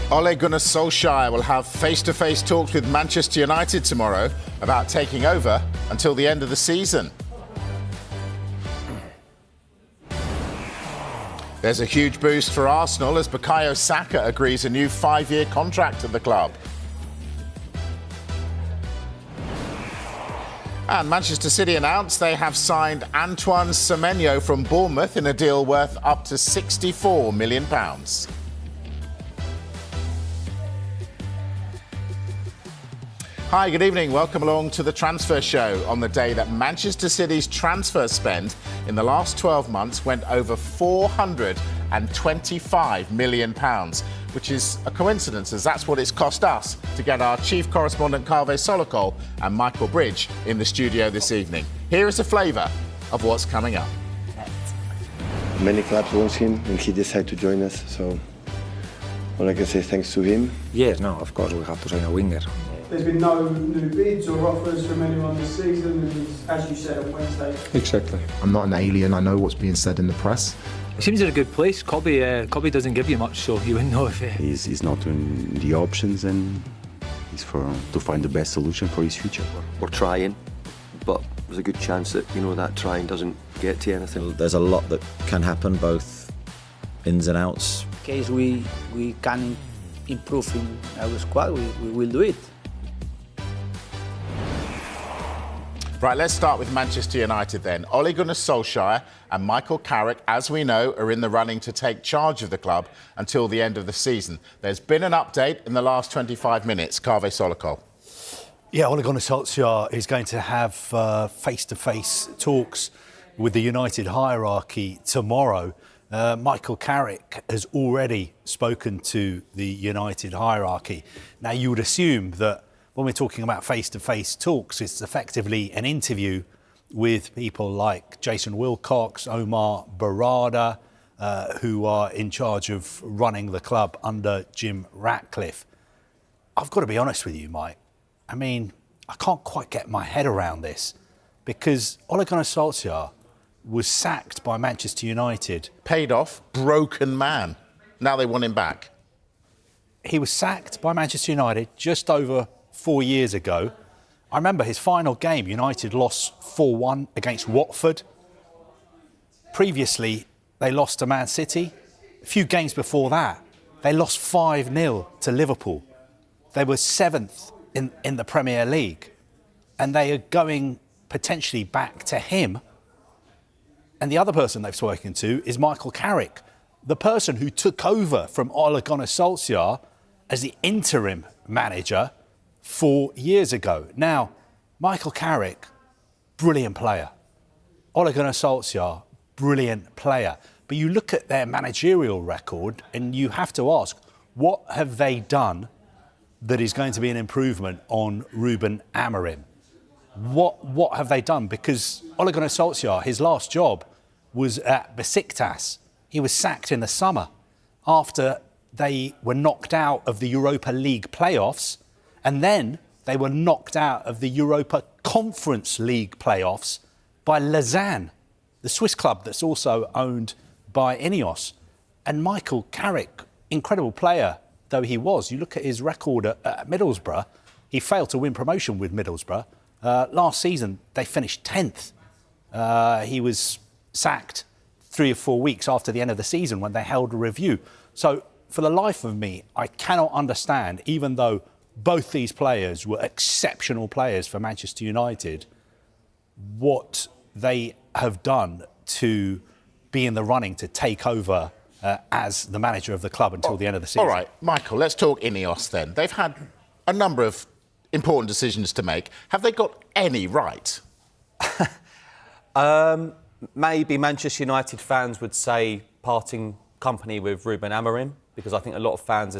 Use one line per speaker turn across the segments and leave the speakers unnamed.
Ole Gunnar Solskjaer will have face-to-face talks with Manchester United tomorrow about taking over until the end of the season. There's a huge boost for Arsenal as Bukayo Saka agrees a new 5-year contract at the club. And Manchester City announced they have signed Antoine Semenyo from Bournemouth in a deal worth up to £64 million. Hi, good evening. Welcome along to the Transfer Show on the day that Manchester City's transfer spend in the last 12 months went over £425 million, which is a coincidence as that's what it's cost us to get our chief correspondent Kaveh Solokol and Michael Bridge in the studio this evening. Here is a flavour of what's coming up.
Many clubs want him and he decided to join us, so all I can say is thanks to him.
Yes, no, of course we have to sign a winger.
There's been no new bids or offers from anyone this season, and as you said on Wednesday.
Exactly.
I'm not an alien, I know what's being said in the press.
He seems in a good place. Cobby doesn't give you much, so you wouldn't know if
He's not in the options, and he's to find the best solution for his future.
We're trying, but there's a good chance that, that trying doesn't get to anything.
There's a lot that can happen, both ins and outs.
In case we can improve in our squad, we will do it.
Right, let's start with Manchester United then. Ole Gunnar Solskjaer and Michael Carrick, as we know, are in the running to take charge of the club until the end of the season. There's been an update in the last 25 minutes. Kaveh Solokol.
Yeah, Ole Gunnar Solskjaer is going to have face-to-face talks with the United hierarchy tomorrow. Michael Carrick has already spoken to the United hierarchy. Now, you would assume that when we're talking about face-to-face talks, it's effectively an interview with people like Jason Wilcox, Omar Barada, who are in charge of running the club under Jim Ratcliffe. I've got to be honest with you, Mike. I mean, I can't quite get my head around this because Ole Gunnar Solskjaer was sacked by Manchester United.
Paid off, broken man. Now they want him back.
He was sacked by Manchester United just over 4 years ago. I remember his final game, United lost 4-1 against Watford. Previously, they lost to Man City. A few games before that, they lost 5-0 to Liverpool. They were 7th in the Premier League. And they are going potentially back to him. And the other person they've spoken to is Michael Carrick, the person who took over from Ole Gunnar Solskjaer as the interim manager 4 years ago. Now, Michael Carrick, brilliant player. Ole Gunnar Solskjaer, brilliant player. But you look at their managerial record and you have to ask, what have they done that is going to be an improvement on Ruben Amorim? What have they done? Because Ole Gunnar Solskjaer, his last job was at Besiktas. He was sacked in the summer after they were knocked out of the Europa League playoffs. And then they were knocked out of the Europa Conference League playoffs by Lausanne, the Swiss club that's also owned by Ineos. And Michael Carrick, incredible player though he was, you look at his record at Middlesbrough, he failed to win promotion with Middlesbrough. Last season, they finished 10th. He was sacked 3 or 4 weeks after the end of the season when they held a review. So for the life of me, I cannot understand, even though both these players were exceptional players for Manchester United, what they have done to be in the running to take over as the manager of the club until the end of the season.
All right, Michael, let's talk Ineos then. They've had a number of important decisions to make. Have they got any right?
Maybe Manchester United fans would say parting company with Ruben Amorim, because I think a lot of fans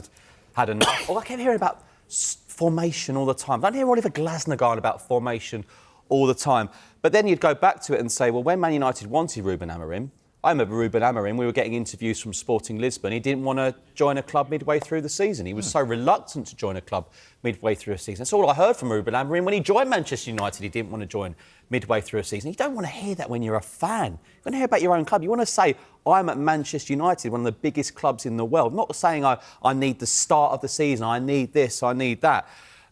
had enough. I kept hearing about formation all the time. I don't hear Oliver Glasner going about formation all the time. But then you'd go back to it and say, well, when Man United wanted Ruben Amorim, I remember Ruben Amorim, we were getting interviews from Sporting Lisbon. He didn't want to join a club midway through the season. He was so reluctant to join a club midway through a season. That's all I heard from Ruben Amorim. When he joined Manchester United, he didn't want to join midway through a season. You don't want to hear that when you're a fan. You want to hear about your own club. You want to say, I'm at Manchester United, one of the biggest clubs in the world. Not saying I need the start of the season, I need this, I need that.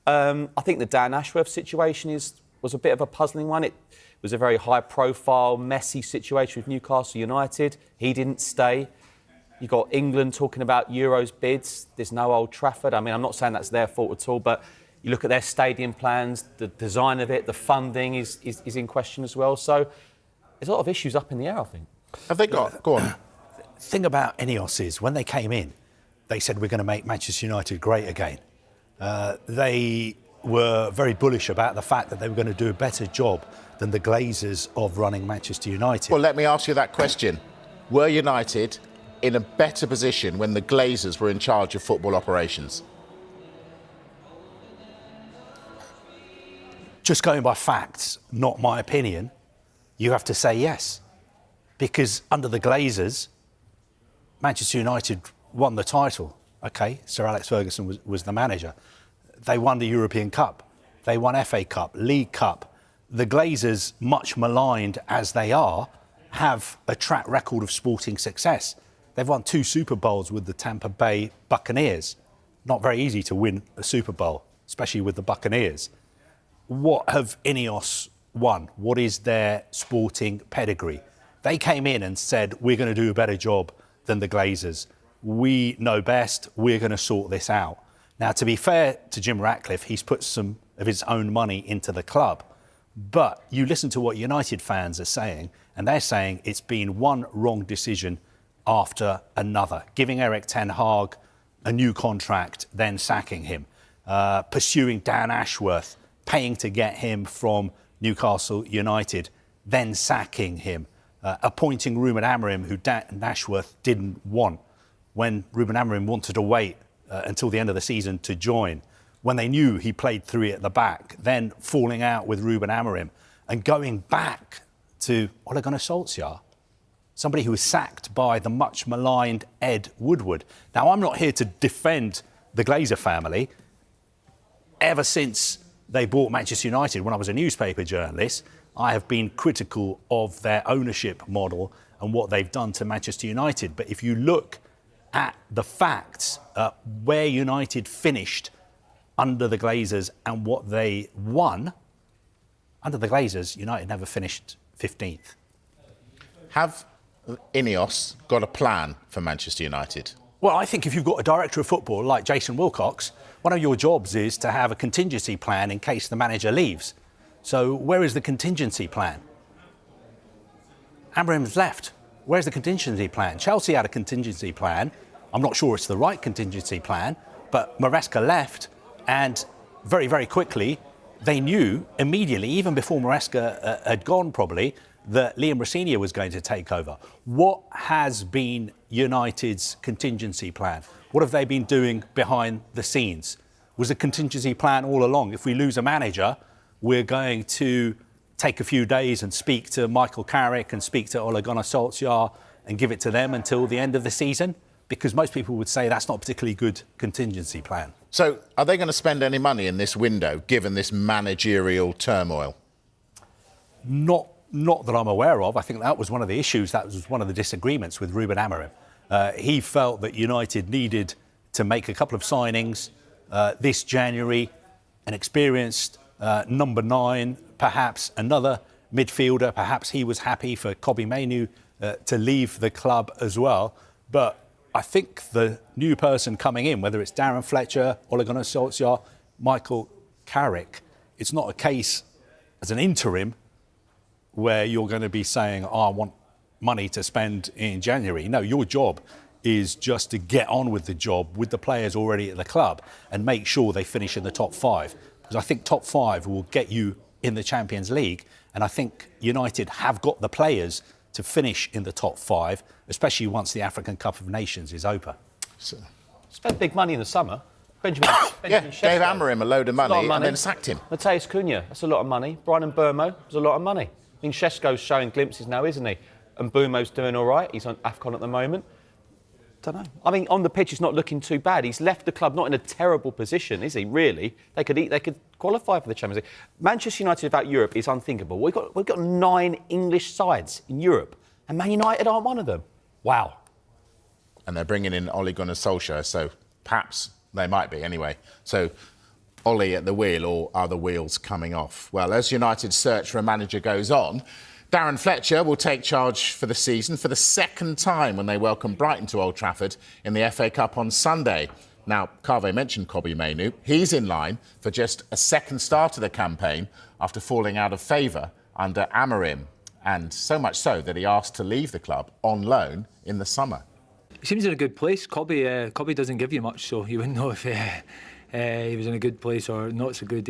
I think the Dan Ashworth situation was a bit of a puzzling one. It was a very high-profile, messy situation with Newcastle United. He didn't stay. You got England talking about Euros bids. There's no Old Trafford. I mean, I'm not saying that's their fault at all, but you look at their stadium plans, the design of it, the funding is in question as well. So there's a lot of issues up in the air, I think.
Have they got? Go on.
Thing about Ineos is when they came in, they said we're going to make Manchester United great again. They were very bullish about the fact that they were going to do a better job than the Glazers of running Manchester United.
Well, let me ask you that question. Were United in a better position when the Glazers were in charge of football operations?
Just going by facts, not my opinion, you have to say yes. Because under the Glazers, Manchester United won the title. OK, Sir Alex Ferguson was the manager. They won the European Cup. They won FA Cup, League Cup. The Glazers, much maligned as they are, have a track record of sporting success. They've won 2 Super Bowls with the Tampa Bay Buccaneers. Not very easy to win a Super Bowl, especially with the Buccaneers. What have Ineos won? What is their sporting pedigree? They came in and said, we're going to do a better job than the Glazers. We know best. We're going to sort this out. Now, to be fair to Jim Ratcliffe, he's put some of his own money into the club. But you listen to what United fans are saying, and they're saying it's been one wrong decision after another. Giving Erik ten Hag a new contract, then sacking him. Pursuing Dan Ashworth, paying to get him from Newcastle United, then sacking him. Appointing Ruben Amorim, who Dan Ashworth didn't want, when Ruben Amorim wanted to wait until the end of the season to join. When they knew he played 3 at the back, then falling out with Ruben Amorim and going back to Ole Gunnar Solskjaer, somebody who was sacked by the much maligned Ed Woodward. Now, I'm not here to defend the Glazer family. Ever since they bought Manchester United, when I was a newspaper journalist, I have been critical of their ownership model and what they've done to Manchester United. But if you look at the facts, where United finished under the Glazers and what they won, under the Glazers, United never finished 15th.
Have Ineos got a plan for Manchester United?
Well, I think if you've got a director of football like Jason Wilcox, one of your jobs is to have a contingency plan in case the manager leaves. So where is the contingency plan? Amorim's left. Where's the contingency plan? Chelsea had a contingency plan. I'm not sure it's the right contingency plan, but Maresca left, and very, very quickly, they knew immediately, even before Maresca had gone probably, that Liam Rosenior was going to take over. What has been United's contingency plan? What have they been doing behind the scenes? Was a contingency plan all along? If we lose a manager, we're going to take a few days and speak to Michael Carrick and speak to Ole Gunnar Solskjaer and give it to them until the end of the season? Because most people would say that's not a particularly good contingency plan.
So are they going to spend any money in this window, given this managerial turmoil?
Not that I'm aware of. I think that was one of the issues, that was one of the disagreements with Ruben Amorim. He felt that United needed to make a couple of signings this January, an experienced number 9, perhaps another midfielder. Perhaps he was happy for Kobbie Mainoo to leave the club as well. But I think the new person coming in, whether it's Darren Fletcher, Ole Gunnar Solskjaer, Michael Carrick, it's not a case as an interim where you're going to be saying, I want money to spend in January. No, your job is just to get on with the job with the players already at the club and make sure they finish in the top 5. Because I think top 5 will get you in the Champions League. And I think United have got the players to finish in the top 5, especially once the African Cup of Nations is over.
So,
spent big money in the summer. Benjamin
gave Amorim a load of money,
and
then sacked him.
Mateus Cunha, that's a lot of money. Brian Burmo, that's a lot of money. I mean, Šeško's showing glimpses now, isn't he? and Bumo's doing all right. He's on AFCON at the moment. Don't know. I mean, on the pitch, he's not looking too bad. He's left the club not in a terrible position, is he? Really? They could qualify for the Champions League. Manchester United without Europe is unthinkable. We've got 9 English sides in Europe, and Man United aren't one of them. Wow.
And they're bringing in Ole Gunnar Solskjaer, so perhaps they might be anyway. So Ole at the wheel, or are the wheels coming off? Well, as United's search for a manager goes on, Darren Fletcher will take charge for the season for the second time when they welcome Brighton to Old Trafford in the FA Cup on Sunday. Now, Kave mentioned Kobbie Mainoo. He's in line for just a second start of the campaign after falling out of favour under Amorim, and so much so that he asked to leave the club on loan in the summer.
He seems in a good place. Kobbie doesn't give you much, so you wouldn't know if he was in a good place or not so good.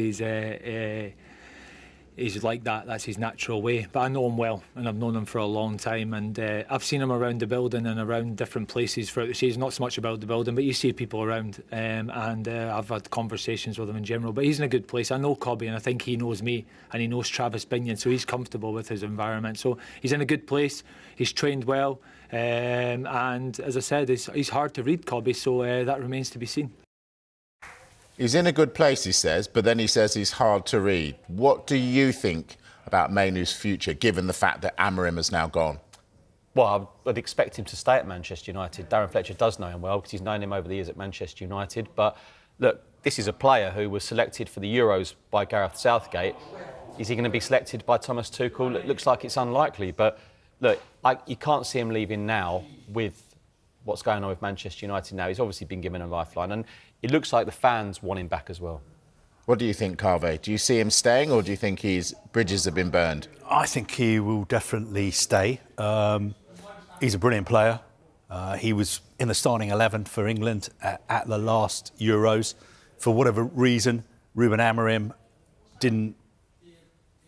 He's like that. That's his natural way. But I know him well, and I've known him for a long time. And I've seen him around the building and around different places throughout the season. Not so much about the building, but you see people around. And I've had conversations with him in general. But he's in a good place. I know Kobbie, and I think he knows me, and he knows Travis Binion, so he's comfortable with his environment. So he's in a good place. He's trained well, and as I said, he's hard to read, Kobbie. So that remains to be seen.
He's in a good place, he says, but then he says he's hard to read. What do you think about Mainoo's future, given the fact that Amorim has now gone?
Well, I'd expect him to stay at Manchester United. Darren Fletcher does know him well because he's known him over the years at Manchester United. But look, this is a player who was selected for the Euros by Gareth Southgate. Is he going to be selected by Thomas Tuchel? It looks like it's unlikely. But look, you can't see him leaving now with what's going on with Manchester United now. He's obviously been given a lifeline, and it looks like the fans want him back as well.
What do you think, Kave? Do you see him staying, or do you think his bridges have been burned?
I think he will definitely stay. He's a brilliant player. He was in the starting 11 for England at the last Euros. For whatever reason, Ruben Amorim didn't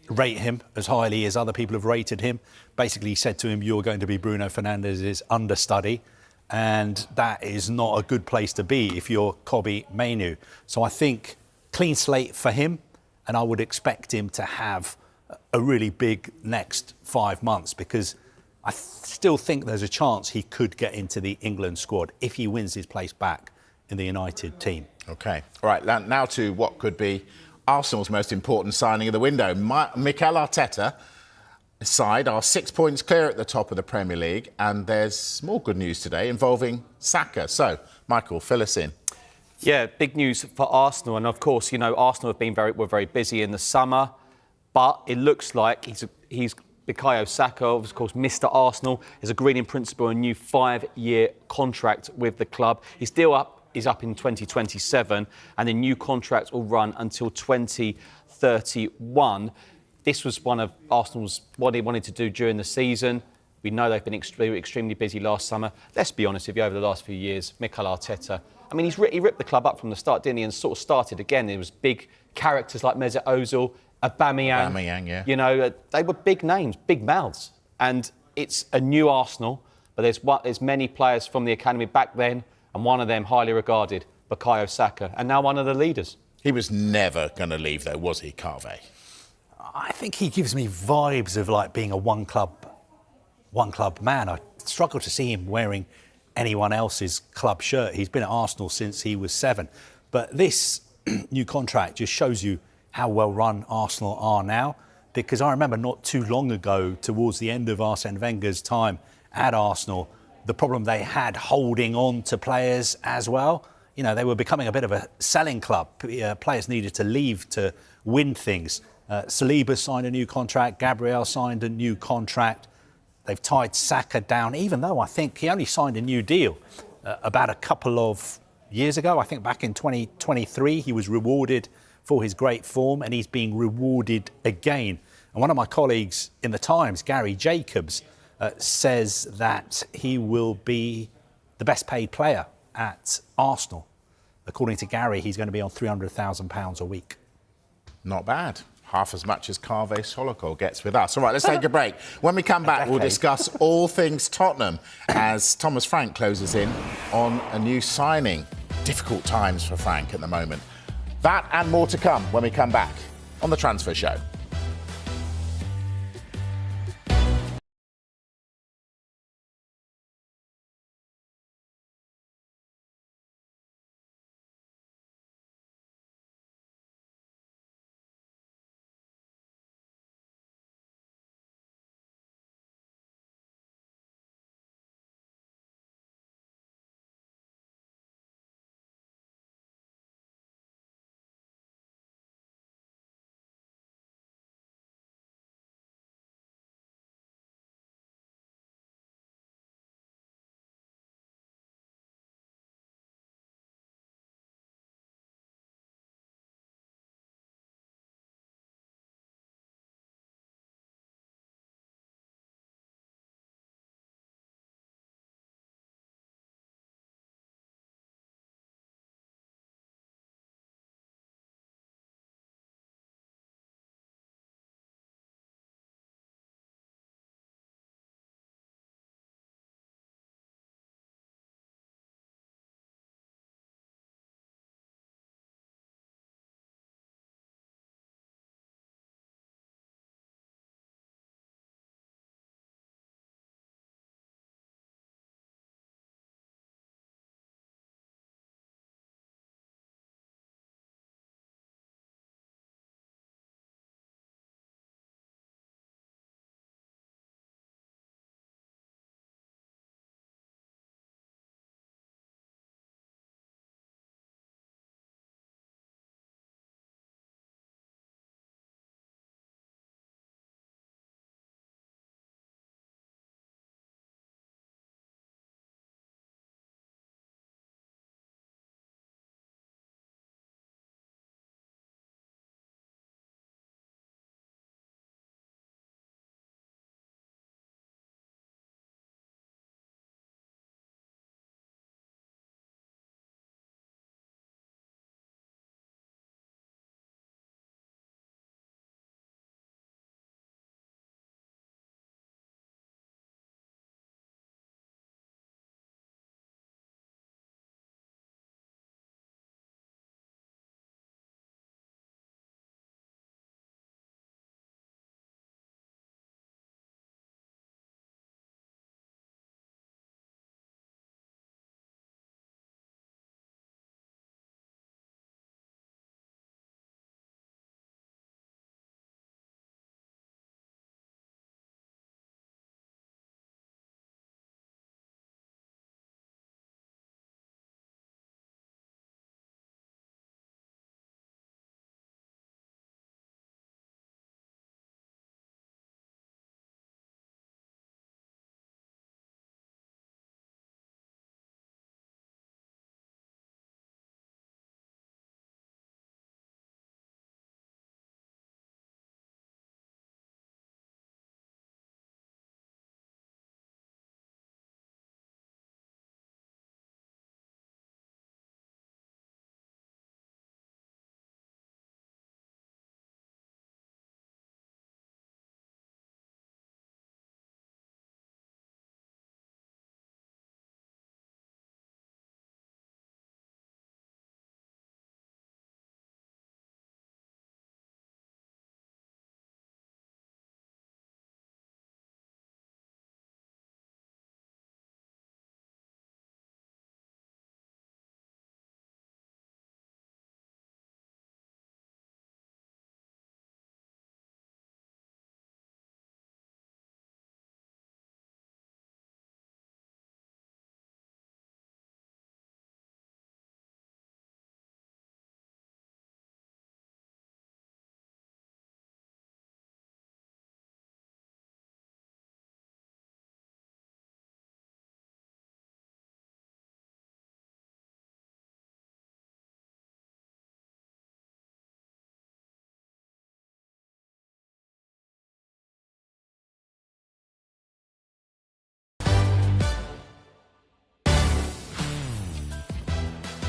rate him as highly as other people have rated him. Basically, he said to him, "You're going to be Bruno Fernandes's understudy." And that is not a good place to be if you're Kobbie Mainoo. So I think clean slate for him, and I would expect him to have a really big next 5 months, because I still think there's a chance he could get into the England squad if he wins his place back in the United team.
OK. All right, now to what could be Arsenal's most important signing of the window. Mikel Arteta side are 6 points clear at the top of the Premier League, and there's more good news today involving Saka. So, Michael, fill us in.
Yeah, big news for Arsenal, and of course, you know, Arsenal have been were very busy in the summer, but it looks like he's Bukayo Saka, of course, Mr. Arsenal, has agreed in principle a new 5-year contract with the club. His deal is up in 2027, and the new contract will run until 2031. This was one of Arsenal's, what they wanted to do during the season. We know they've been extremely busy last summer. Let's be honest with you, over the last few years, Mikel Arteta, I mean, he ripped the club up from the start, didn't he? And sort of started again. There was big characters like Mesut Ozil, Aubameyang.
Yeah.
You know, they were big names, big mouths. And it's a new Arsenal, but there's many players from the academy back then, and one of them highly regarded, Bukayo Saka, and now one of the leaders.
He was never going to leave, though, was he, Kave?
I think he gives me vibes of like being a one club man. I struggle to see him wearing anyone else's club shirt. He's been at Arsenal since he was 7. But this new contract just shows you how well run Arsenal are now. Because I remember not too long ago, towards the end of Arsene Wenger's time at Arsenal, the problem they had holding on to players as well. You know, they were becoming a bit of a selling club. Players needed to leave to win things. Saliba signed a new contract. Gabriel signed a new contract. They've tied Saka down, even though I think he only signed a new deal about a couple of years ago. I think back in 2023, he was rewarded for his great form, and he's being rewarded again. And one of my colleagues in the Times, Gary Jacobs, says that he will be the best paid player at Arsenal. According to Gary, he's going to be on £300,000 a week.
Not bad. Half as much as Kave Solokol gets with us. All right, let's take a break. When we come back, we'll discuss all things Tottenham as Thomas Frank closes in on a new signing. Difficult times for Frank at the moment. That and more to come when we come back on The Transfer Show.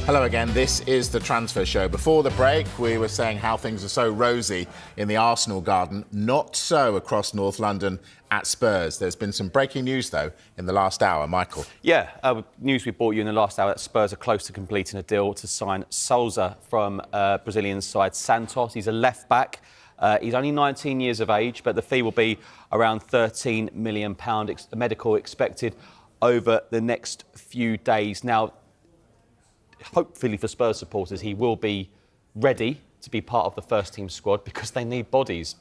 Hello again, this is the Transfer Show. Before the break, we were saying how things are so rosy in the Arsenal garden. Not so across North London at Spurs. There's been some breaking news, though, in the last hour. Michael.
Yeah, news we brought you in the last hour that Spurs are close to completing a deal to sign Souza from Brazilian side Santos. He's a left-back. He's only 19 years of age, but the fee will be around £13 million medical expected over the next few days. Now, hopefully for Spurs supporters, he will be ready to be part of the first team squad because they need bodies.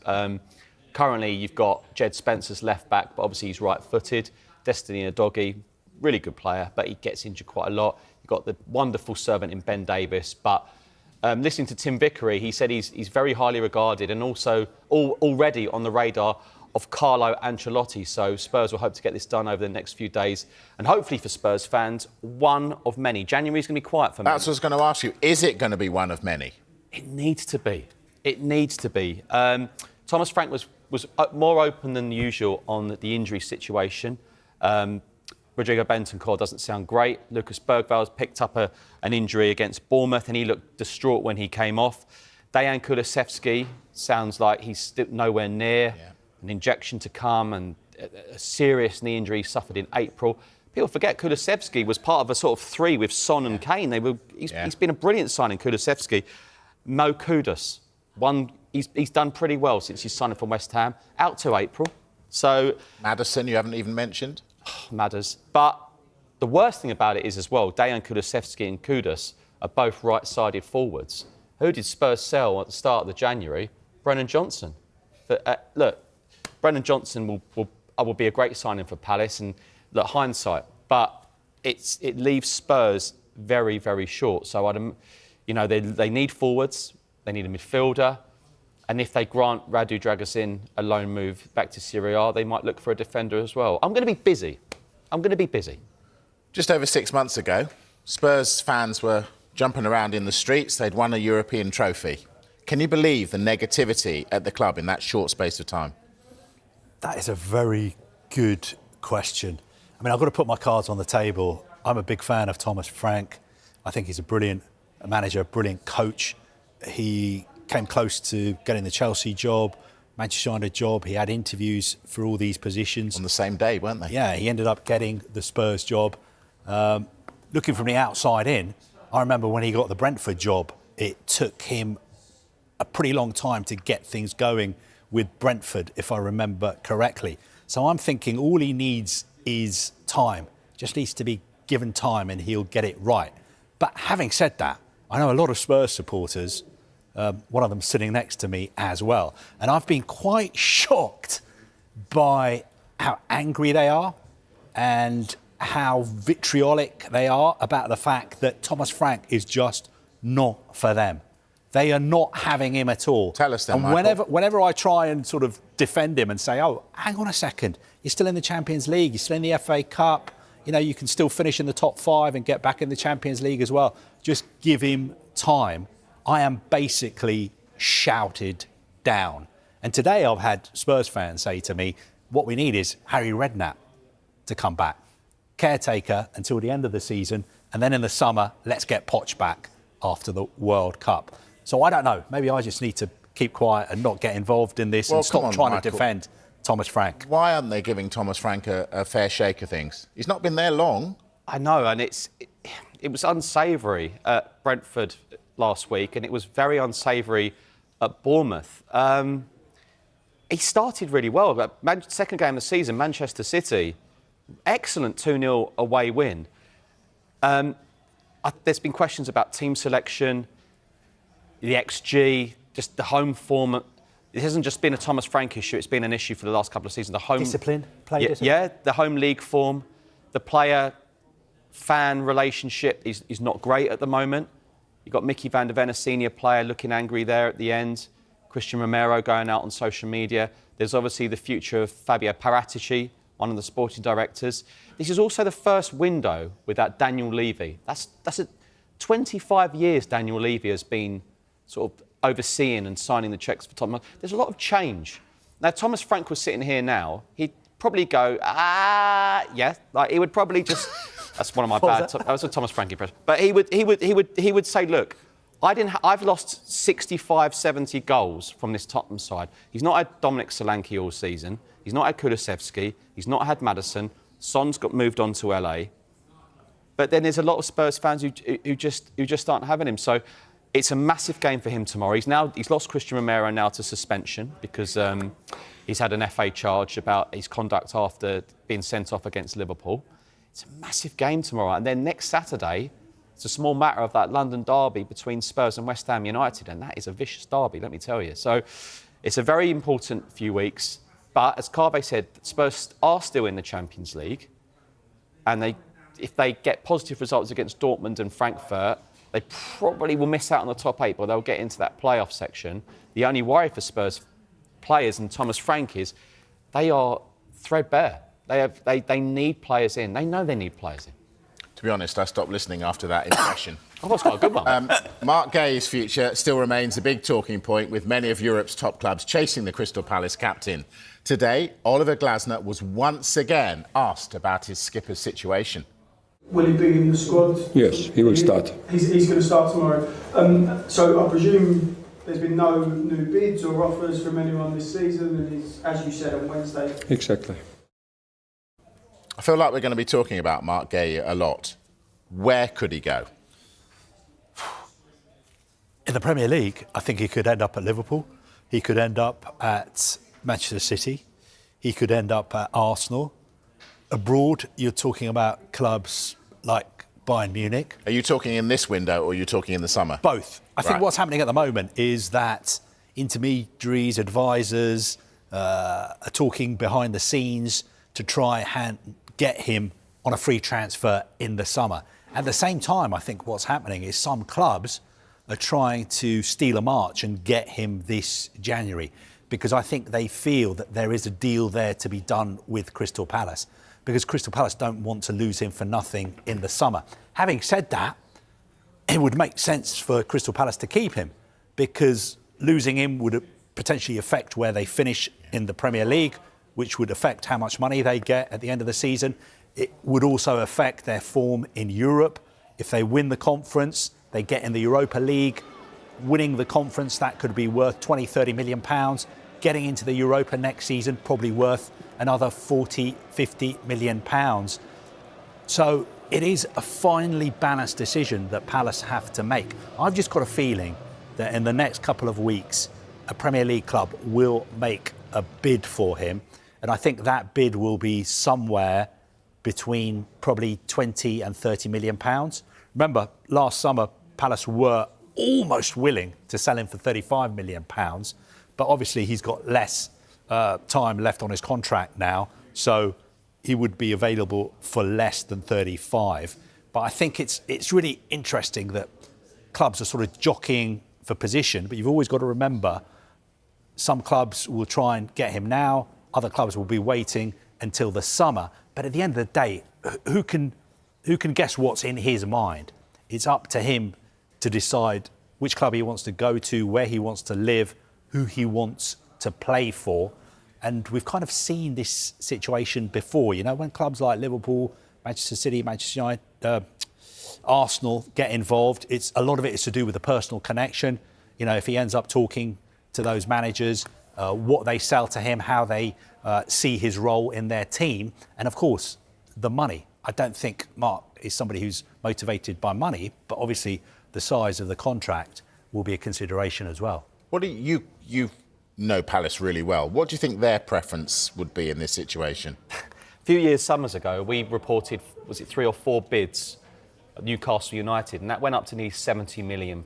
Currently, you've got Jed Spencer's left back, but obviously he's right-footed. Destiny Udogie, really good player, but he gets injured quite a lot. You've got the wonderful servant in Ben Davis. But listening to Tim Vickery, he said he's very highly regarded and also already on the radar of Carlo Ancelotti. So Spurs will hope to get this done over the next few days. And hopefully for Spurs fans, one of many. January's going to be quiet for me.
That's what I was going to ask you. Is it going to be one of many?
It needs to be. It needs to be. Thomas Frank was more open than usual on the injury situation. Rodrigo Bentancur doesn't sound great. Lucas Bergvall's picked up an injury against Bournemouth and he looked distraught when he came off. Dejan Kulusevski sounds like he's still nowhere near. Yeah. An injection to come and a serious knee injury suffered in April. People forget Kulusevski was part of a sort of three with Son and Kane. He's been a brilliant signing, Kulusevski. Mo Kudus, he's done pretty well since he's signed from West Ham, out to April. So
Maddison, you haven't even mentioned.
Madders. But the worst thing about it is as well, Dejan Kulusevski and Kudus are both right-sided forwards. Who did Spurs sell at the start of the January? Brennan Johnson. But, look, Brennan Johnson will be a great signing for Palace, and look, hindsight, but it leaves Spurs very, very short. So they need forwards, they need a midfielder, and if they grant Radu Dragusin a loan move back to Serie A, they might look for a defender as well. I'm going to be busy.
Just over 6 months ago, Spurs fans were jumping around in the streets. They'd won a European trophy. Can you believe the negativity at the club in that short space of time?
That is a very good question. I mean, I've got to put my cards on the table. I'm a big fan of Thomas Frank. I think he's a brilliant manager, a brilliant coach. He came close to getting the Chelsea job, Manchester United job. He had interviews for all these positions.
On the same day, weren't they?
Yeah, he ended up getting the Spurs job. Looking from the outside in, I remember when he got the Brentford job, it took him a pretty long time to get things going with Brentford, if I remember correctly. So I'm thinking all he needs is time. Just needs to be given time and he'll get it right. But having said that, I know a lot of Spurs supporters, one of them sitting next to me as well, and I've been quite shocked by how angry they are and how vitriolic they are about the fact that Thomas Frank is just not for them. They are not having him at all.
Tell us then,
and
Michael.
whenever I try and sort of defend him and say, oh, hang on a second, you're still in the Champions League, you're still in the FA Cup, you know, you can still finish in the top 5 and get back in the Champions League as well. Just give him time. I am basically shouted down. And today I've had Spurs fans say to me, what we need is Harry Redknapp to come back. Caretaker until the end of the season, and then in the summer, let's get Poch back after the World Cup. So I don't know, maybe I just need to keep quiet and not get involved in this and stop trying to defend Thomas Frank.
Why aren't they giving Thomas Frank a fair shake of things? He's not been there long.
I know, and it was unsavoury at Brentford last week, and it was very unsavoury at Bournemouth. He started really well, but second game of the season, Manchester City, excellent 2-0 away win. There's been questions about team selection, the XG, just the home form. It hasn't just been a Thomas Frank issue, it's been an issue for the last couple of seasons. The home
discipline, discipline.
Yeah, the home league form, the player-fan relationship is not great at the moment. You've got Mickey van der Ven, a senior player, looking angry there at the end. Christian Romero going out on social media. There's obviously the future of Fabio Paratici, one of the sporting directors. This is also the first window without Daniel Levy. That's 25 years Daniel Levy has been sort of overseeing and signing the checks for Thomas. There's a lot of change. Now, Thomas Frank was sitting here now, he'd probably go, yeah, like he would probably just That's one of my
What
bad.
was that?
That was a Thomas Frank impression. But he would say, look, I've lost 65, 70 goals from this Tottenham side. He's not had Dominic Solanke all season. He's not had Kulusevski. He's not had Maddison. Son's got moved on to LA. But then there's a lot of Spurs fans who just aren't having him. So it's a massive game for him tomorrow. He's lost Christian Romero now to suspension because he's had an FA charge about his conduct after being sent off against Liverpool. It's a massive game tomorrow. And then next Saturday, it's a small matter of that London derby between Spurs and West Ham United. And that is a vicious derby, let me tell you. So it's a very important few weeks. But as Carve said, Spurs are still in the Champions League. And if they get positive results against Dortmund and Frankfurt, they probably will miss out on the top 8, but they'll get into that playoff section. The only worry for Spurs players and Thomas Frank is they are threadbare. They need players in. They know they need players in.
To be honest, I stopped listening after that impression.
Oh, that's quite a good one.
Marc Guehi's future still remains a big talking point, with many of Europe's top clubs chasing the Crystal Palace captain. Today, Oliver Glasner was once again asked about his skipper's situation.
Will he be in the squad?
Yes, he will start.
He's going to start tomorrow. So I presume there's been no new bids or offers from anyone this season, and he's, as you said, on Wednesday.
Exactly.
I feel like we're going to be talking about Marc Guehi a lot. Where could he go?
In the Premier League, I think he could end up at Liverpool. He could end up at Manchester City. He could end up at Arsenal. Abroad, you're talking about clubs like Bayern Munich.
Are you talking in this window or are you talking in the summer?
Both. I think
Right.
what's happening at the moment is that intermediaries, advisors are talking behind the scenes to try and get him on a free transfer in the summer. At the same time, I think what's happening is some clubs are trying to steal a march and get him this January, because I think they feel that there is a deal there to be done with Crystal Palace, because Crystal Palace don't want to lose him for nothing in the summer. Having said that, it would make sense for Crystal Palace to keep him, because losing him would potentially affect where they finish in the Premier League, which would affect how much money they get at the end of the season. It would also affect their form in Europe. If they win the conference, they get in the Europa League. Winning the conference, that could be worth 20, 30 million pounds. Getting into the Europa next season, probably worth another 40, 50 million pounds. So it is a finely balanced decision that Palace have to make. I've just got a feeling that in the next couple of weeks, a Premier League club will make a bid for him. And I think that bid will be somewhere between probably 20 and 30 million pounds. Remember, last summer, Palace were almost willing to sell him for 35 million pounds, but obviously he's got less time left on his contract now, so he would be available for less than 35. But I think it's really interesting that clubs are sort of jockeying for position, but you've always got to remember some clubs will try and get him now, other clubs will be waiting until the summer. But at the end of the day, who can guess what's in his mind? It's up to him to decide which club he wants to go to, where he wants to live, who he wants to play for. And we've kind of seen this situation before, you know, when clubs like Liverpool, Manchester City, Manchester United, Arsenal get involved. A lot of it is to do with the personal connection. You know, if he ends up talking to those managers, what they sell to him, how they see his role in their team, and of course, the money. I don't think Marc is somebody who's motivated by money, but obviously the size of the contract will be a consideration as well.
What do you know Palace really well? What do you think their preference would be in this situation?
A few summers ago, we reported, was it 3 or 4 bids at Newcastle United, and that went up to nearly £70 million.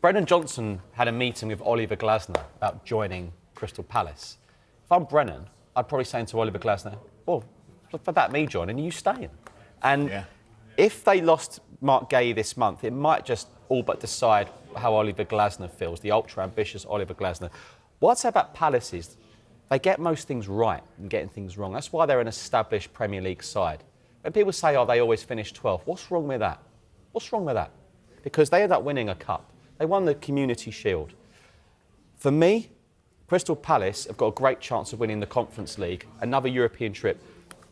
Brennan Johnson had a meeting with Oliver Glasner about joining Crystal Palace. If I'm Brennan, I'd probably say to Oliver Glasner, well, for that me joining, you staying. And if they lost Marc Guehi this month, it might just all but decide how Oliver Glasner feels, the ultra-ambitious Oliver Glasner. What I'd say about Palace is they get most things right and getting things wrong. That's why they're an established Premier League side. When people say, oh, they always finish 12th, what's wrong with that? What's wrong with that? Because they end up winning a cup. They won the Community Shield. For me, Crystal Palace have got a great chance of winning the Conference League, another European trip.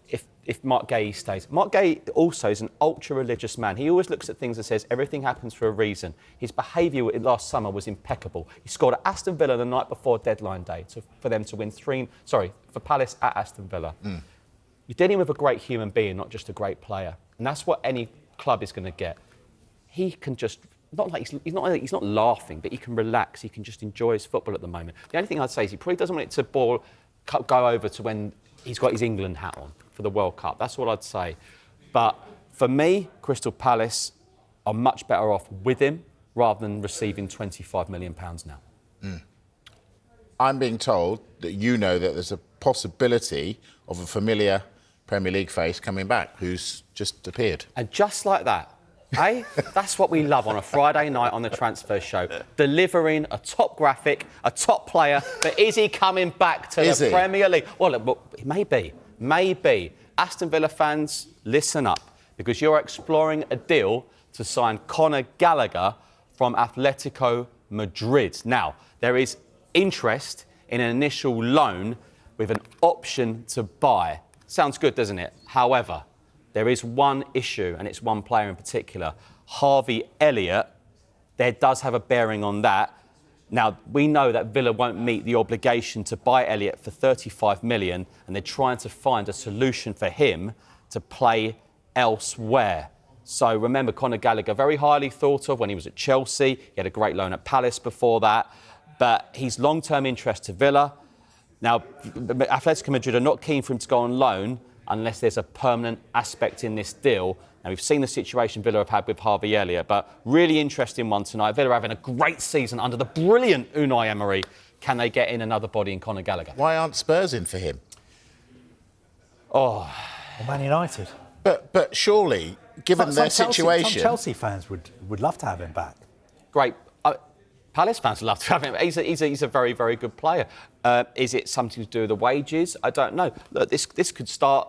If if Marc Guehi stays. Marc Guehi also is an ultra-religious man. He always looks at things and says everything happens for a reason. His behaviour last summer was impeccable. He scored at Aston Villa the night before deadline day for them to win for Palace at Aston Villa. You're dealing with a great human being, not just a great player. And that's what any club is going to get. He can just, he's not laughing, but he can relax. He can just enjoy his football at the moment. The only thing I'd say is he probably doesn't want it to go over to when he's got his England hat on for the World Cup. That's what I'd say. But for me, Crystal Palace are much better off with him rather than receiving £25 million now.
I'm being told that you know that there's a possibility of a familiar Premier League face coming back who's just appeared.
And just like that, that's what we love on a Friday night on the transfer show. Delivering a top graphic, a top player, but is he coming back to the Premier League? Well, look, maybe. Aston Villa fans, listen up, because you're exploring a deal to sign Conor Gallagher from Atletico Madrid. Now, there is interest in an initial loan with an option to buy. Sounds good, doesn't it? However, there is one issue, and it's one player in particular. Harvey Elliott, there does have a bearing on that. Now, we know that Villa won't meet the obligation to buy Elliott for 35 million, and they're trying to find a solution for him to play elsewhere. So remember, Conor Gallagher, very highly thought of when he was at Chelsea. He had a great loan at Palace before that. But he's long-term interest to Villa. Now, Atletico Madrid are not keen for him to go on loan unless there's a permanent aspect in this deal. Now, we've seen the situation Villa have had with Harvey Elliott, but really interesting one tonight. Villa having a great season under the brilliant Unai Emery. Can they get in another body in Conor Gallagher?
Why aren't Spurs in for him?
Or Man United.
But surely, given their situation...
Some Chelsea fans would love to have him back.
Great. Palace fans love to have him. He's a very, very good player. Is it something to do with the wages? I don't know. Look, this could start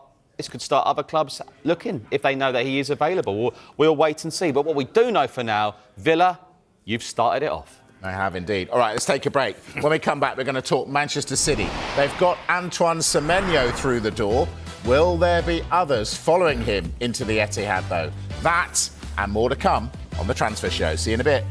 other clubs looking if they know that he is available. We'll wait and see. But what we do know for now, Villa, you've started it off.
I have indeed. All right, let's take a break. When we come back, we're going to talk Manchester City. They've got Antoine Semenyo through the door. Will there be others following him into the Etihad, though? That and more to come on The Transfer Show. See you in a bit.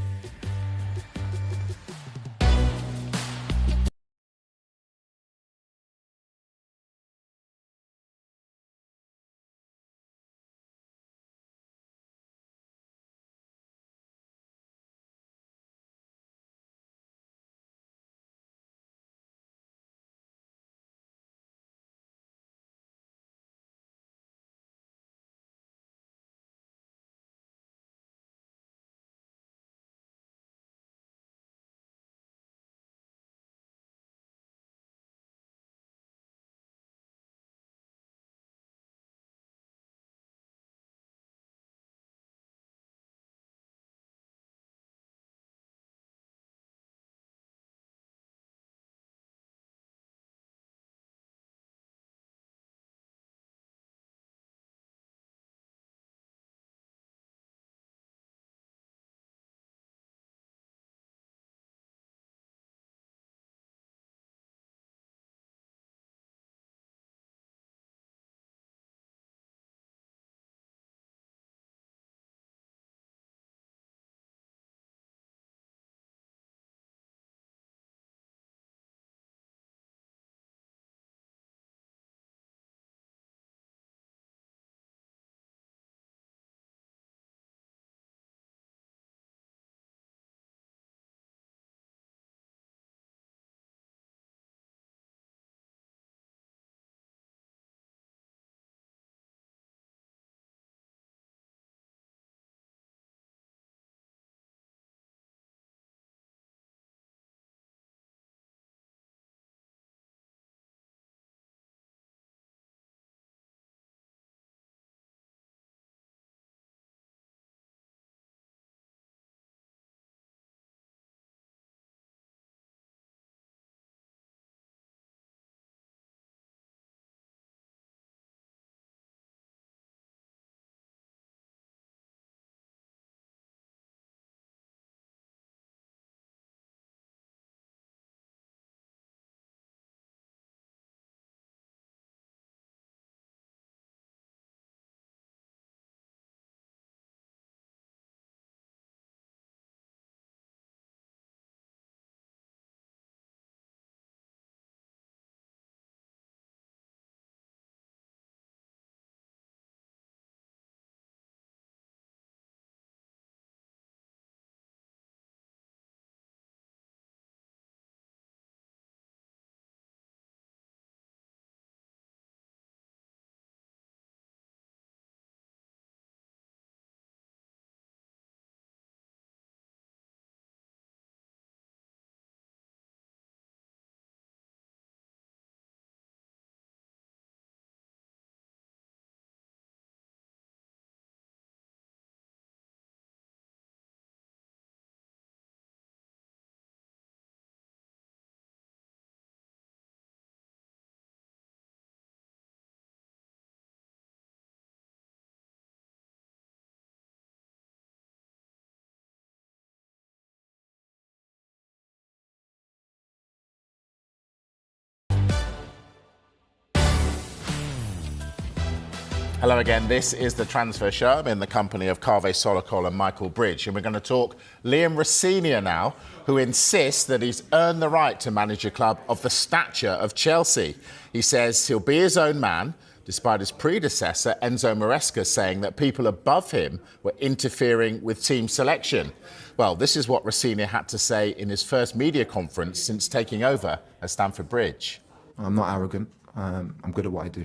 Hello again, this is the Transfer Show. I'm in the company of Kaveh Solokol and Michael Bridge, and we're going to talk Liam Rosenior now, who insists that he's earned the right to manage a club of the stature of Chelsea. He says he'll be his own man, despite his predecessor, Enzo Maresca, saying that people above him were interfering with team selection. Well, this is what Rosenior had to say in his first media conference since taking over at Stamford Bridge.
I'm not arrogant. I'm good at what I do.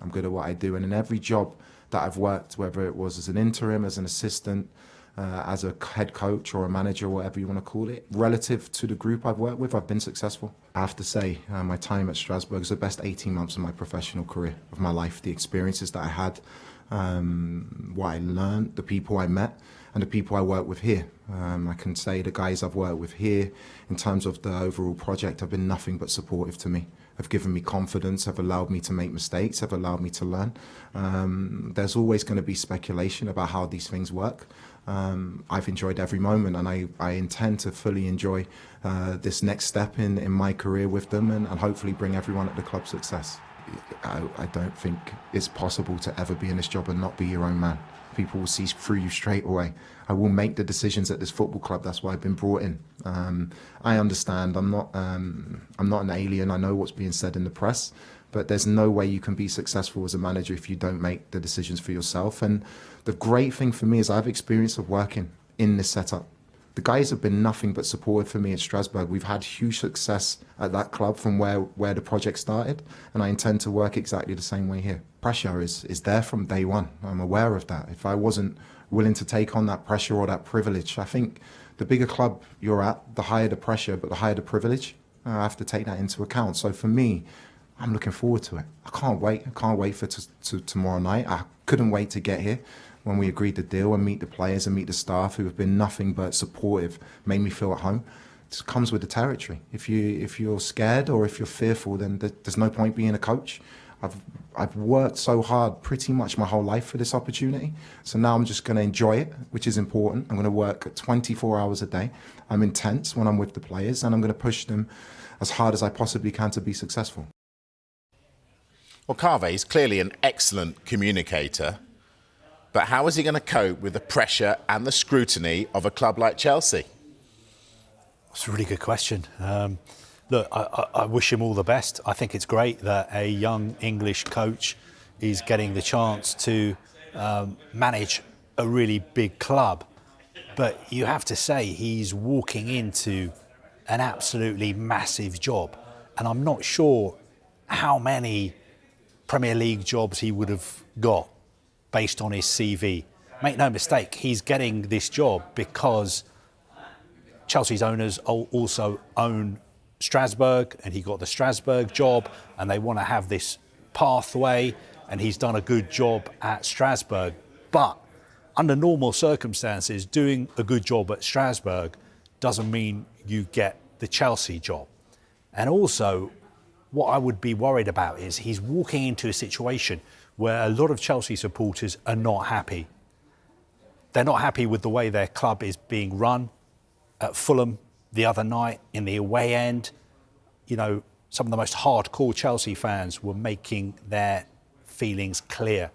I'm good at what I do. And in every job that I've worked, whether it was as an interim, as an assistant, as a head coach or a manager, whatever you want to call it, relative to the group I've worked with, I've been successful. I have to say, my time at Strasbourg is the best 18 months of my professional career, of my life. The experiences that I had, what I learned, the people I met, and the people I work with here. I can say the guys I've worked with here, in terms of the overall project, have been nothing but supportive to me. Have given me confidence, have allowed me to make mistakes, have allowed me to learn. There's always going to be speculation about how these things work. I've enjoyed every moment, and I intend to fully enjoy this next step in my career with them, and hopefully bring everyone at the club success. I don't think it's possible to ever be in this job and not be your own man. People will see through you straight away. I will make the decisions at this football club. That's why I've been brought in. I understand. I'm not an alien. I know what's being said in the press, but there's no way you can be successful as a manager if you don't make the decisions for yourself. And the great thing for me is I have experience of working in this setup. The guys have been nothing but supportive for me at Strasbourg. We've had huge success at that club from where the project started, and I intend to work exactly the same way here. Pressure is there from day one. I'm aware of that. If I wasn't willing to take on that pressure or that privilege, I think the bigger club you're at, the higher the pressure, but the higher the privilege. I have to take that into account. So for me, I'm looking forward to it. I can't wait. I can't wait for tomorrow night. I couldn't wait to get here when we agreed the deal and meet the players and meet the staff who have been nothing but supportive, made me feel at home. It comes with the territory. If you're scared or if you're fearful, then there's no point being a coach. I've worked so hard pretty much my whole life for this opportunity. So now I'm just going to enjoy it, which is important. I'm going to work 24 hours a day. I'm intense when I'm with the players, and I'm going to push them as hard as I possibly can to be successful.
Well, Kaveh is clearly an excellent communicator, but how is he going to cope with the pressure and the scrutiny of a club like Chelsea?
That's a really good question. Look, I wish him all the best. I think it's great that a young English coach is getting the chance to manage a really big club. But you have to say he's walking into an absolutely massive job. And I'm not sure how many Premier League jobs he would have got based on his CV. Make no mistake, he's getting this job because Chelsea's owners also own Strasbourg, and he got the Strasbourg job, and they want to have this pathway, and he's done a good job at Strasbourg. But under normal circumstances, doing a good job at Strasbourg doesn't mean you get the Chelsea job. And also, what I would be worried about is he's walking into a situation where a lot of Chelsea supporters are not happy. They're not happy with the way their club is being run. At Fulham the other night in the away end, you know, some of the most hardcore Chelsea fans were making their feelings clear.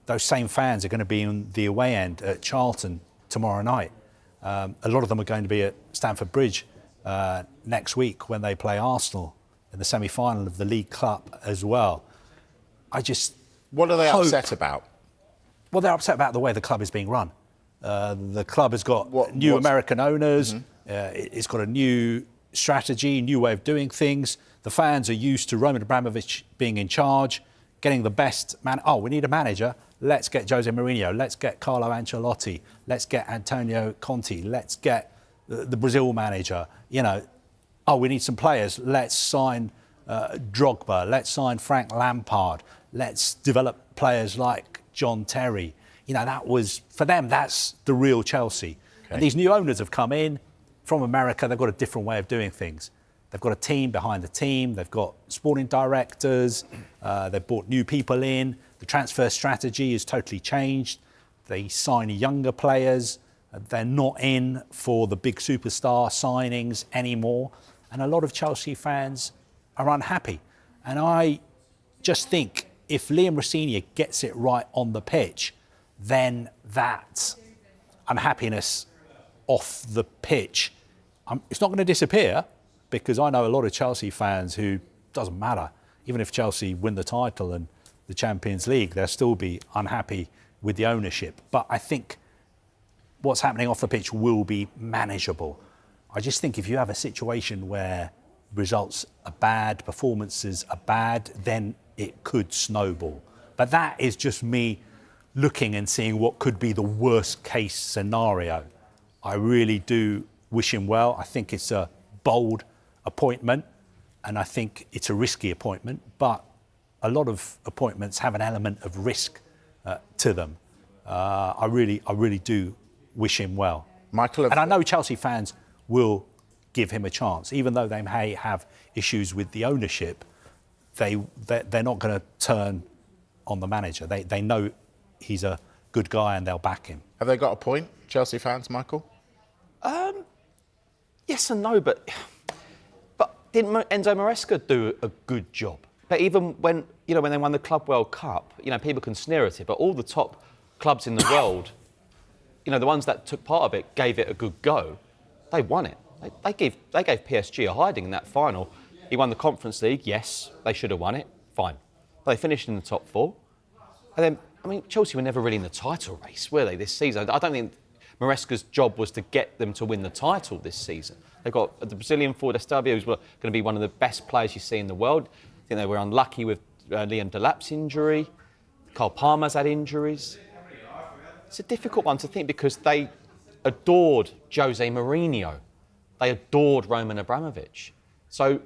Those same fans are going to be in the away end at Charlton tomorrow night. A lot of them are going to be at Stamford Bridge next week when they play Arsenal in the semi-final of the League Cup as well.
What are they upset about?
Well, they're upset about the way the club is being run. The club has got new American owners. It's got a new strategy, new way of doing things. The fans are used to Roman Abramovich being in charge, getting the best man. Oh, we need a manager. Let's get Jose Mourinho. Let's get Carlo Ancelotti. Let's get Antonio Conte. Let's get the Brazil manager. You know, oh, we need some players. Let's sign Drogba. Let's sign Frank Lampard. Let's develop players like John Terry. You know, that was, for them, that's the real Chelsea. Okay. And these new owners have come in from America. They've got a different way of doing things. They've got a team behind the team. They've got sporting directors. They've brought new people in. The transfer strategy is totally changed. They sign younger players. They're not in for the big superstar signings anymore. And a lot of Chelsea fans are unhappy. And I just think if Liam Rosenior gets it right on the pitch, then that unhappiness off the pitch, it's not going to disappear, because I know a lot of Chelsea fans who, doesn't matter, even if Chelsea win the title and the Champions League, they'll still be unhappy with the ownership. But I think what's happening off the pitch will be manageable. I just think if you have a situation where results are bad, performances are bad, then it could snowball. But that is just me looking and seeing what could be the worst case scenario. I really do wish him well. I think it's a bold appointment, and I think it's a risky appointment, but a lot of appointments have an element of risk to them. I really do wish him well.
Michael,
and I know Chelsea fans will give him a chance, even though they may have issues with the ownership. They're not going to turn on the manager. They know he's a good guy and they'll back him.
Have they got a point, Chelsea fans, Michael?
Yes and no, but didn't Enzo Maresca do a good job? But even when they won the Club World Cup, people can sneer at it, but all the top clubs in the world, the ones that took part of it, gave it a good go. They won it. They gave PSG a hiding in that final. He won the Conference League. Yes, they should have won it. Fine. But they finished in the top four. And then, Chelsea were never really in the title race, were they, this season? I don't think Maresca's job was to get them to win the title this season. They've got the Brazilian forward Estabio, who's going to be one of the best players you see in the world. I think they were unlucky with Liam Delap's injury. Cole Palmer's had injuries. It's a difficult one to think because they adored Jose Mourinho. They adored Roman Abramovich. So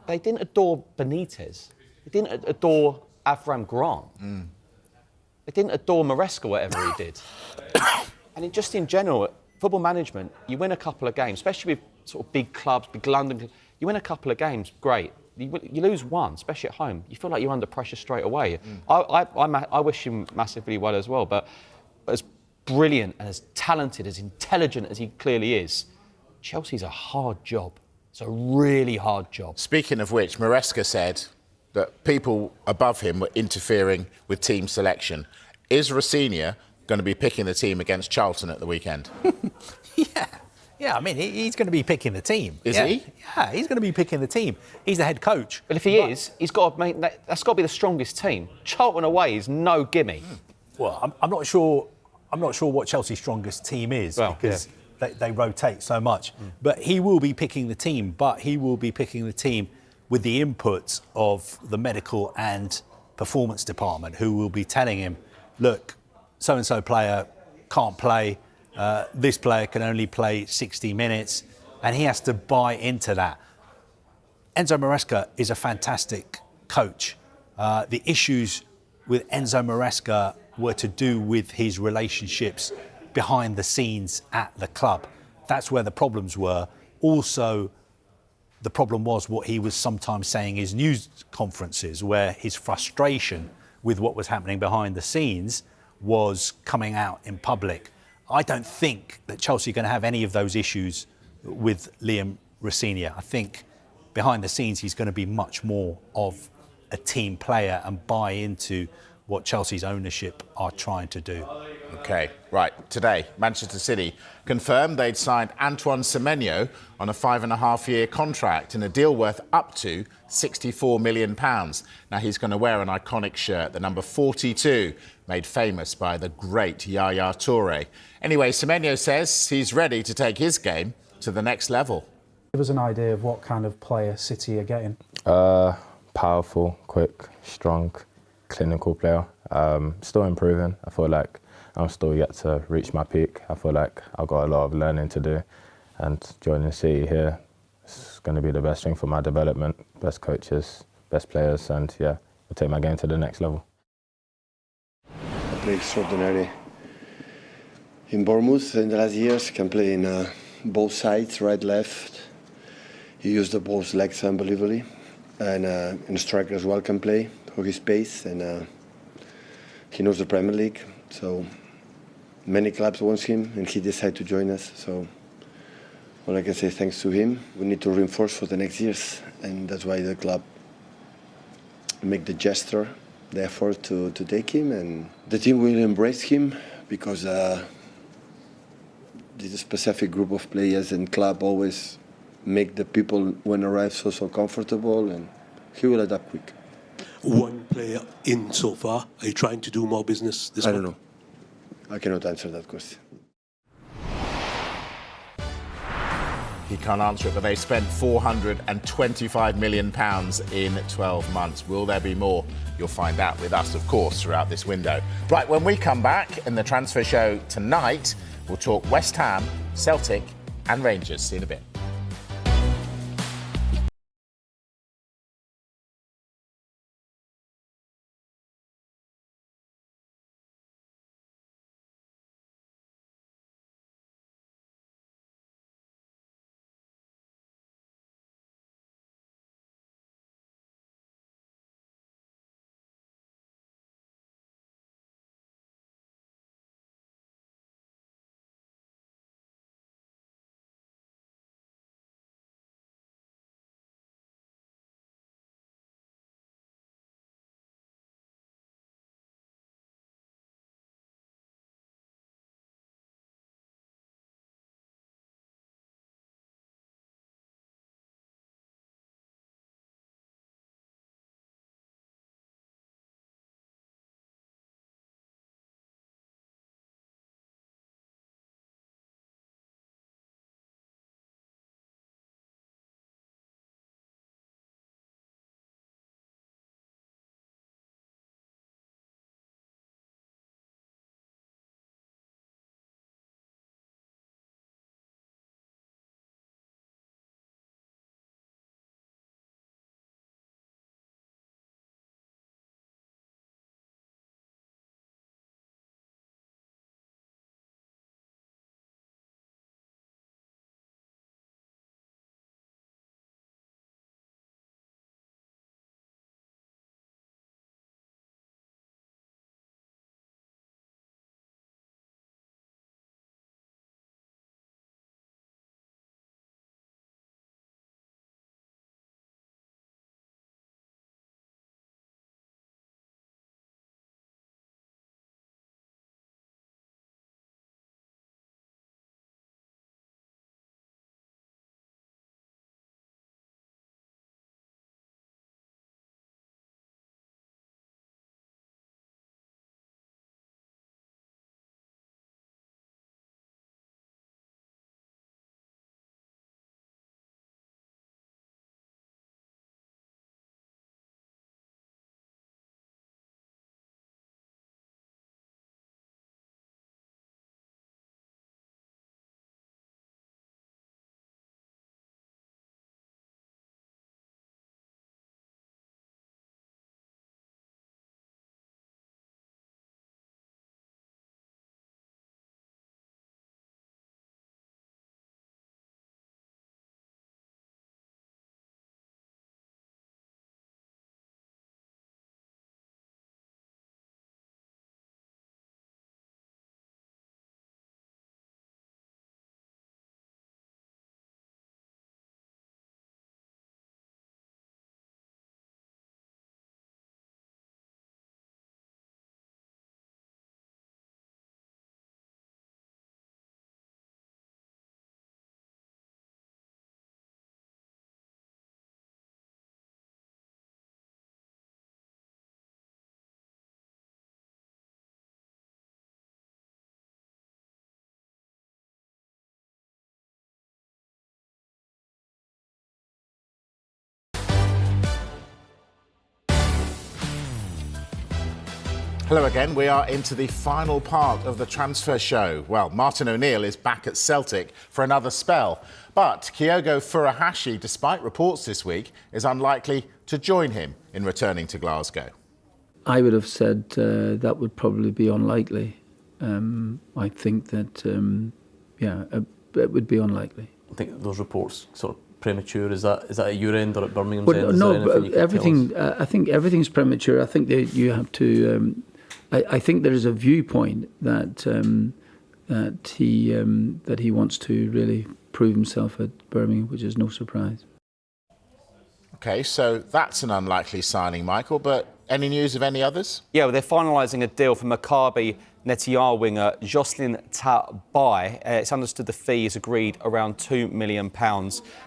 they didn't adore Benitez. They didn't adore Avram Grant. They didn't adore Maresca, whatever he did. And just in general, football management, you win a couple of games, especially with sort of big clubs, big London. You win a couple of games, great. You lose one, especially at home. You feel like you're under pressure straight away. I wish him massively well as well, but as brilliant and as talented, as intelligent as he clearly is, Chelsea's a hard job. It's a really hard job.
Speaking of which, Maresca said that people above him were interfering with team selection. Is Rosenior going to be picking the team against Charlton at the weekend?
Yeah, he's going to be picking the team.
Is he?
Yeah, he's going to be picking the team. He's the head coach.
But if he is, he's got to make that's got to be the strongest team. Charlton away is no gimme.
Well, I'm not sure what Chelsea's strongest team is because they rotate so much. But he will be picking the team. But he will be picking the team with the input of the medical and performance department, who will be telling him, look, so-and-so player can't play. This player can only play 60 minutes, and he has to buy into that. Enzo Maresca is a fantastic coach. The issues with Enzo Maresca were to do with his relationships behind the scenes at the club. That's where the problems were. Also, the problem was what he was sometimes saying in his news conferences, where his frustration with what was happening behind the scenes was coming out in public. I don't think that Chelsea are going to have any of those issues with Liam Rosenior. I think behind the scenes he's going to be much more of a team player and buy into what Chelsea's ownership are trying to do.
OK, right. Today, Manchester City confirmed they'd signed Antoine Semenyo on a 5.5-year contract in a deal worth up to £64 million. Now, he's going to wear an iconic shirt, the number 42, made famous by the great Yaya Toure. Anyway, Semenyo says he's ready to take his game to the next level.
Give us an idea of what kind of player City are getting.
Powerful, quick, strong, clinical player. Still improving. I feel like I'm still yet to reach my peak. I feel like I've got a lot of learning to do, and joining City here is going to be the best thing for my development. Best coaches, best players, and yeah, we'll take my game to the next level.
I play extraordinary in Bournemouth in the last years. Can play in both sides, right, left. He used the both legs unbelievably, and in striker as well can play for his pace, and he knows the Premier League. So many clubs want him, and he decided to join us. So all I can say, thanks to him. We need to reinforce for the next years, and that's why the club make the gesture the effort to take him, and the team will embrace him because this specific group of players and club always make the people when arrive so comfortable, and he will adapt quick.
One player in so far. Are you trying to do more business this
I
month?
don't know. I cannot answer that question.
He can't answer it, but they spent £425 million in 12 months. Will there be more? You'll find out with us, of course, throughout this window. Right, when we come back in the transfer show tonight, we'll talk West Ham, Celtic and Rangers. See you in a bit. Hello again. We are into the final part of the transfer show. Well, Martin O'Neill is back at Celtic for another spell. But Kyogo Furuhashi, despite reports this week, is unlikely to join him in returning to Glasgow.
I would have said that would probably be unlikely. I think that, it would be unlikely.
I think those reports sort of premature. Is that at your end or at Birmingham's
Well,
end?
no, but everything. I think everything's premature. I think that you have to. I think there is a viewpoint that he wants to really prove himself at Birmingham, which is no surprise.
OK, so that's an unlikely signing, Michael, but Any news of any others?
Yeah, well, they're finalising a deal for Maccabi Netiyar winger Jocelyn Tabai. It's understood the fee is agreed around £2 million.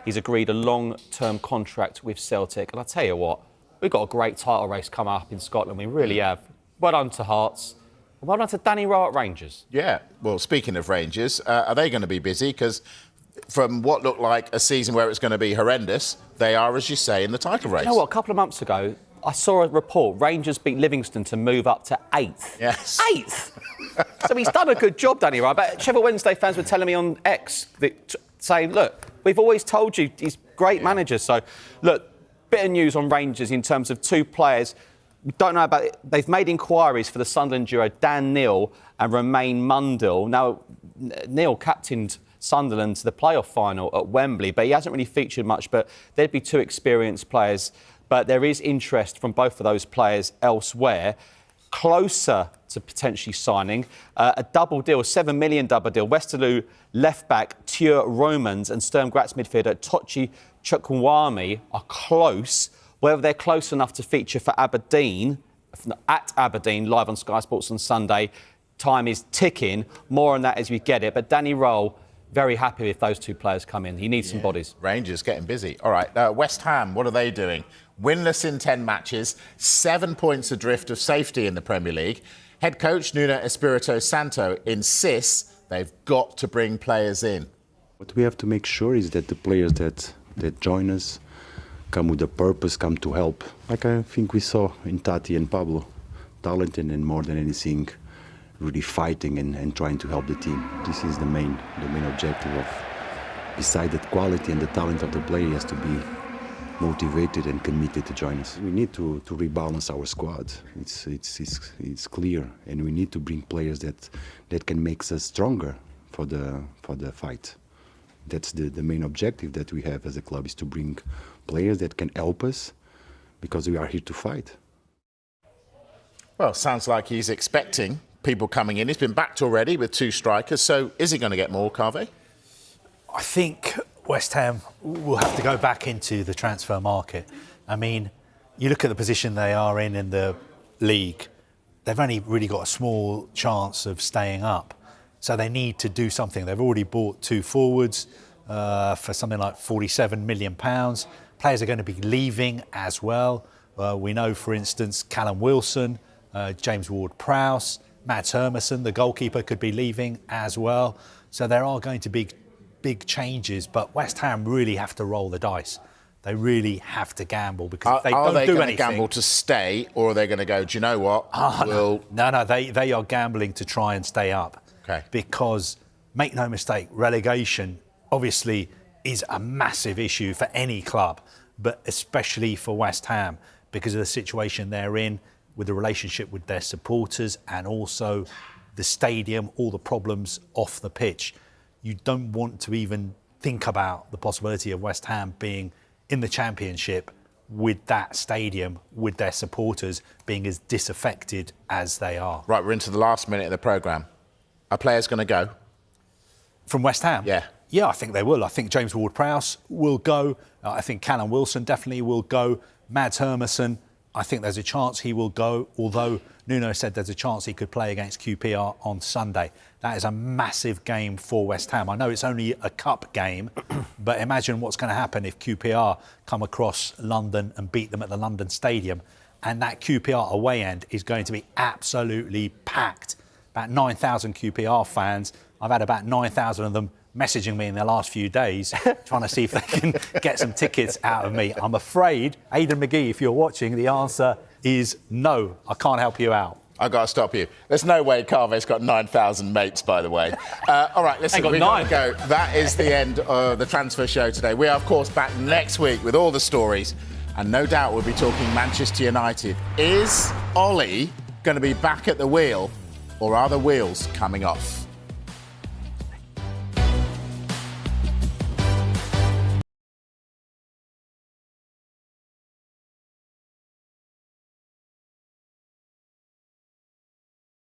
He's agreed a long-term contract with Celtic. And I tell you what, we've got a great title race coming up in Scotland. We really have. Well done to Hearts. Well done to Danny Rowe at Rangers.
Yeah. Well, speaking of Rangers, are they going to be busy? Because from what looked like a season where it's going to be horrendous, they are, as you say, in the title race.
You know what? A couple of months ago, I saw a report. Rangers beat Livingston to move up to 8th.
Yes.
8th! So he's done a good job, Danny Rowe. But Sheffield Wednesday fans were telling me on X, saying, look, we've always told you he's great manager. So, look, bit of news on Rangers in terms of 2 players. We don't know about it. They've made inquiries for the Sunderland duo Dan Neil and Romain Mundell. Now, Neil captained Sunderland to the playoff final at Wembley, but he hasn't really featured much. But there'd be 2 experienced players. But there is interest from both of those players elsewhere. Closer to potentially signing a double deal, $7 million double deal. Westerlo left-back Tjur Romans and Sturm Graz midfielder Tochi Chukwuemi are close. Whether they're close enough to feature for Aberdeen, at Aberdeen, live on Sky Sports on Sunday, time is ticking. More on that as we get it. But Danny Rowe, very happy if those 2 players come in. He needs some bodies.
Rangers getting busy. All right, West Ham, what are they doing? Winless in 10 matches, 7 points adrift of safety in the Premier League. Head coach Nuno Espirito Santo insists they've got to bring players in.
What we have to make sure is that the players that join us come with a purpose, come to help. Like I think we saw in Tati and Pablo, talented and more than anything, really fighting and trying to help the team. This is the main objective of, beside that quality and the talent of the player, has to be motivated and committed to join us. We need to rebalance our squad. It's clear, and we need to bring players that can make us stronger for the fight. That's the main objective that we have as a club, is to bring players that can help us, because we are here to fight.
Well, sounds like he's expecting people coming in. He's been backed already with 2 strikers, so is he going to get more, Carve?
I think West Ham will have to go back into the transfer market. I mean, you look at the position they are in the league, they've only really got a small chance of staying up. So they need to do something. They've already bought 2 forwards for something like £47 million. Players are going to be leaving as well. We know, for instance, Callum Wilson, James Ward-Prowse, Matt Hermansen, the goalkeeper, could be leaving as well. So there are going to be big changes, but West Ham really have to roll the dice. They really have to gamble, because if they don't do anything... Are they going to
gamble to stay, or are they going to go, do you know what?
No, they are gambling to try and stay up.
Okay.
Because, make no mistake, relegation obviously is a massive issue for any club, but especially for West Ham, because of the situation they're in with the relationship with their supporters and also the stadium, all the problems off the pitch. You don't want to even think about the possibility of West Ham being in the Championship with that stadium, with their supporters being as disaffected as they are.
Right, we're into the last minute of the programme. Are players going to go?
From West Ham?
Yeah.
Yeah, I think they will. I think James Ward-Prowse will go. I think Callum Wilson definitely will go. Mads Hermansen, I think there's a chance he will go, although Nuno said there's a chance he could play against QPR on Sunday. That is a massive game for West Ham. I know it's only a cup game, but imagine what's going to happen if QPR come across London and beat them at the London Stadium. And that QPR away end is going to be absolutely packed. About 9,000 QPR fans. I've had about 9,000 of them messaging me in the last few days, trying to see if they can get some tickets out of me. I'm afraid, Aidan McGee, if you're watching, the answer is no. I can't help you out.
I've got to stop you. There's no way Carve's got 9,000 mates, by the way. All right, listen, we've got to go. That is the end of the transfer show today. We are, of course, back next week with all the stories, and no doubt we'll be talking Manchester United. Is Ollie going to be back at the wheel, or are the wheels coming off?